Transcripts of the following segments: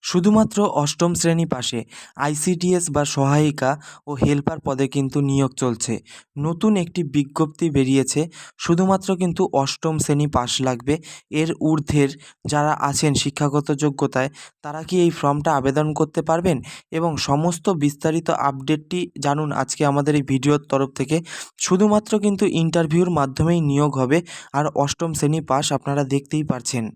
শুধুমাত্র অষ্টম শ্রেণী পাশে আইসিডিএস বা সহায়িকা ও হেল্পার পদে কিন্তু নিয়োগ চলছে। নতুন একটি বিজ্ঞপ্তি বেরিয়েছে, শুধুমাত্র কিন্তু অষ্টম শ্রেণী পাশ লাগবে। এর ঊর্ধ্বের যারা আছেন শিক্ষাগত যোগ্যতায় তারা কি এই ফর্মটা আবেদন করতে পারবেন? এবং সমস্ত বিস্তারিত আপডেটটি জানুন আজকে আমাদের এই ভিডিওর তরফ থেকে। শুধুমাত্র কিন্তু ইন্টারভিউর মাধ্যমেই নিয়োগ হবে, আর অষ্টম শ্রেণী পাশ আপনারা দেখতেই পারছেন।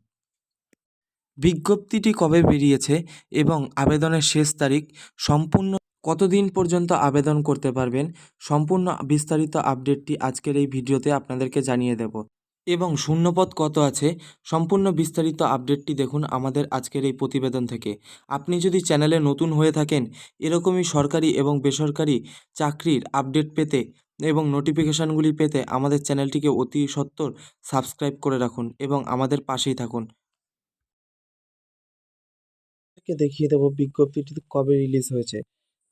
বিজ্ঞপ্তিটি কবে বেরিয়েছে এবং আবেদনের শেষ তারিখ, সম্পূর্ণ কতদিন পর্যন্ত আবেদন করতে পারবেন, সম্পূর্ণ বিস্তারিত আপডেটটি আজকের এই ভিডিওতে আপনাদেরকে জানিয়ে দেব। এবং শূন্যপদ কত আছে, সম্পূর্ণ বিস্তারিত আপডেটটি দেখুন আমাদের আজকের এই প্রতিবেদন থেকে। আপনি যদি চ্যানেলে নতুন হয়ে থাকেন, এরকমই সরকারি এবং বেসরকারি চাকরির আপডেট পেতে এবং নোটিফিকেশানগুলি পেতে আমাদের চ্যানেলটিকে অতি সত্বর সাবস্ক্রাইব করে রাখুন এবং আমাদের পাশেই থাকুন। দেখিয়ে দেবো বিজ্ঞপ্তিটি কবে রিলিজ হয়েছে।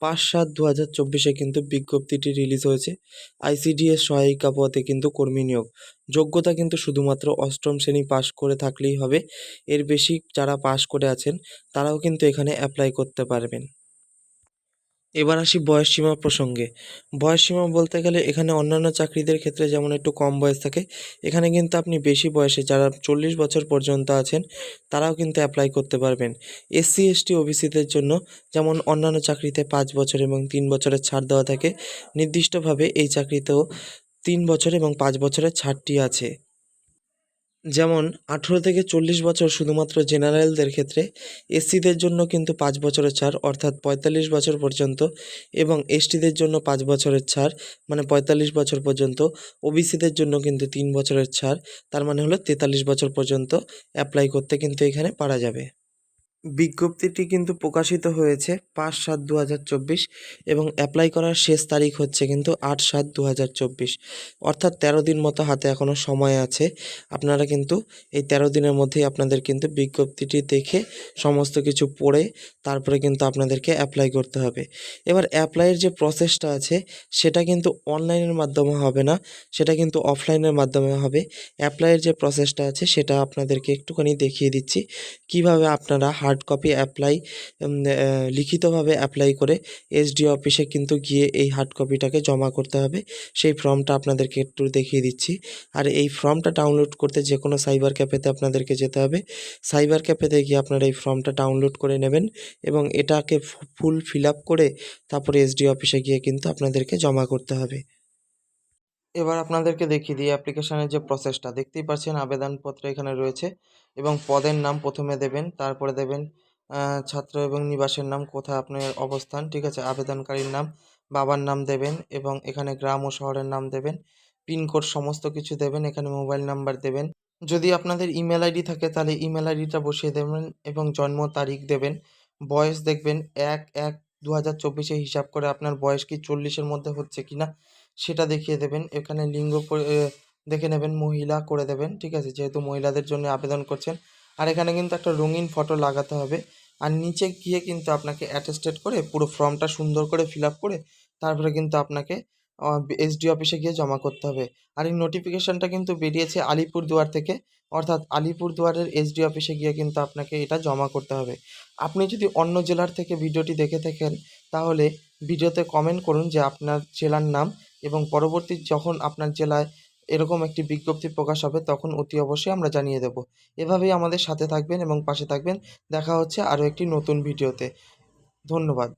5/7/2024 কিন্তু বিজ্ঞপ্তিটি রিলিজ হয়েছে। আইসিডিএস সহায়িকা পদে কিন্তু কর্মী নিয়োগ। যোগ্যতা কিন্তু শুধুমাত্র অষ্টম শ্রেণী পাশ করে থাকলেই হবে। এর বেশি যারা পাশ করে আছেন তারাও কিন্তু এখানে অ্যাপ্লাই করতে পারবেন। এবার আসি বয়সসীমা প্রসঙ্গে। বয়সসীমা বলতে গেলে এখানে অন্যান্য চাকরিদের ক্ষেত্রে যেমন একটু কম বয়স থাকে, এখানে কিন্তু আপনি বেশি বয়সে যারা 40 বছর পর্যন্ত আছেন তারাও কিন্তু অ্যাপ্লাই করতে পারবেন। এসসি এসটি ওবিসিদের জন্য যেমন অন্যান্য চাকরিতে 5 বছর এবং 3 বছরের ছাড় দেওয়া থাকে, নির্দিষ্টভাবে এই চাকরিতেও 3 বছর এবং 5 বছরের ছাড়টি আছে। যেমন 18 থেকে 40 বছর শুধুমাত্র জেনারেলদের ক্ষেত্রে, এসসিদের জন্য কিন্তু 5 বছরের ছাড় অর্থাৎ 45 বছর পর্যন্ত, এবং এসটিদের জন্য 5 বছরের ছাড় মানে 45 বছর পর্যন্ত, ওবিসিদের জন্য কিন্তু 3 বছরের ছাড়, তার মানে হলো 43 বছর পর্যন্ত অ্যাপ্লাই করতে কিন্তু এখানে পারা যাবে। বিজ্ঞপ্তিটি কিন্তু প্রকাশিত হয়েছে 5/7/2024 এবং অ্যাপ্লাই করার শেষ তারিখ হচ্ছে কিন্তু 8/7/2024, অর্থাৎ 13 দিন মতো হাতে এখনও সময় আছে। আপনারা কিন্তু এই 13 দিনের মধ্যেই আপনাদের কিন্তু বিজ্ঞপ্তিটি দেখে সমস্ত কিছু পড়ে তারপরে কিন্তু আপনাদেরকে অ্যাপ্লাই করতে হবে। এবার অ্যাপ্লাইয়ের যে প্রসেসটা আছে সেটা কিন্তু অনলাইনের মাধ্যমে হবে না, সেটা কিন্তু অফলাইনের মাধ্যমে হবে। অ্যাপ্লাইয়ের যে প্রসেসটা আছে সেটা আপনাদেরকে একটুখানি দেখিয়ে দিচ্ছি, কিভাবে আপনারা হার্ড কপি অ্যাপ্লাই লিখিতভাবে অ্যাপ্লাই করে এসডিও অফিসে কিন্তু গিয়ে এই হার্ড কপিটাকে জমা করতে হবে। সেই ফর্মটা আপনাদেরকে একটু দেখিয়ে দিচ্ছি। আর এই ফর্মটা ডাউনলোড করতে যে কোনো সাইবার ক্যাফেতে আপনাদেরকে যেতে হবে। সাইবার ক্যাফেতে গিয়ে আপনারা এই ফর্মটা ডাউনলোড করে নেবেন এবং এটাকে ফুল ফিল আপ করে তারপরে এসডিও অফিসে গিয়ে কিন্তু আপনাদেরকে জমা করতে হবে। এবার আপনাদেরকে দেখিয়ে দিই অ্যাপ্লিকেশনের যে প্রসেসটা। দেখতেই পাচ্ছেন আবেদনপত্র এখানে রয়েছে এবং পদের নাম প্রথমে দেবেন, তারপরে দেবেন ছাত্র এবং নিবাসের নাম, কোথায় আপনার অবস্থান, ঠিক আছে, আবেদনকারীর নাম, বাবার নাম দেবেন এবং এখানে গ্রাম ও শহরের নাম দেবেন, পিনকোড সমস্ত কিছু দেবেন, এখানে মোবাইল নাম্বার দেবেন। যদি আপনাদের ইমেল আইডি থাকে তাহলে ইমেল আইডিটা বসিয়ে দেবেন এবং জন্ম তারিখ দেবেন। বয়স দেখবেন 1/1/2024 হিসাব করে আপনার বয়স কি 40-এর মধ্যে হচ্ছে কিনা সেটা দেখিয়ে দেবেন। এখানে লিঙ্গ দেখে নেবেন, মহিলা করে দেবেন, ঠিক আছে, যেহেতু মহিলাদের জন্য আবেদন করছেন। আর এখানে কিন্তু একটা রঙিন ফটো লাগাতে হবে। আর নিচে গিয়ে কিন্তু আপনাকে অ্যাটেস্টেড করে পুরো ফর্মটা সুন্দর করে ফিল আপ করে তারপরে কিন্তু আপনাকে এসডি অফিসে গিয়ে জমা করতে হবে। আর এই নোটিফিকেশানটা কিন্তু বেরিয়েছে আলিপুরদুয়ার থেকে, অর্থাৎ আলিপুরদুয়ারের এসডি অফিসে গিয়ে কিন্তু আপনাকে এটা জমা করতে হবে। আপনি যদি অন্য জেলার থেকে ভিডিওটি দেখে থাকেন তাহলে ভিডিওতে কমেন্ট করুন যে আপনার জেলার নাম, এবং পরবর্তী যখন আপনার জেলায় এরকম একটি বিজ্ঞপ্তি প্রকাশ হবে তখন অতি অবশ্যই আমরা জানিয়ে দেব। এভাবেই আমাদের সাথে থাকবেন এবং পাশে থাকবেন। দেখা হচ্ছে আরও একটি নতুন ভিডিওতে। ধন্যবাদ।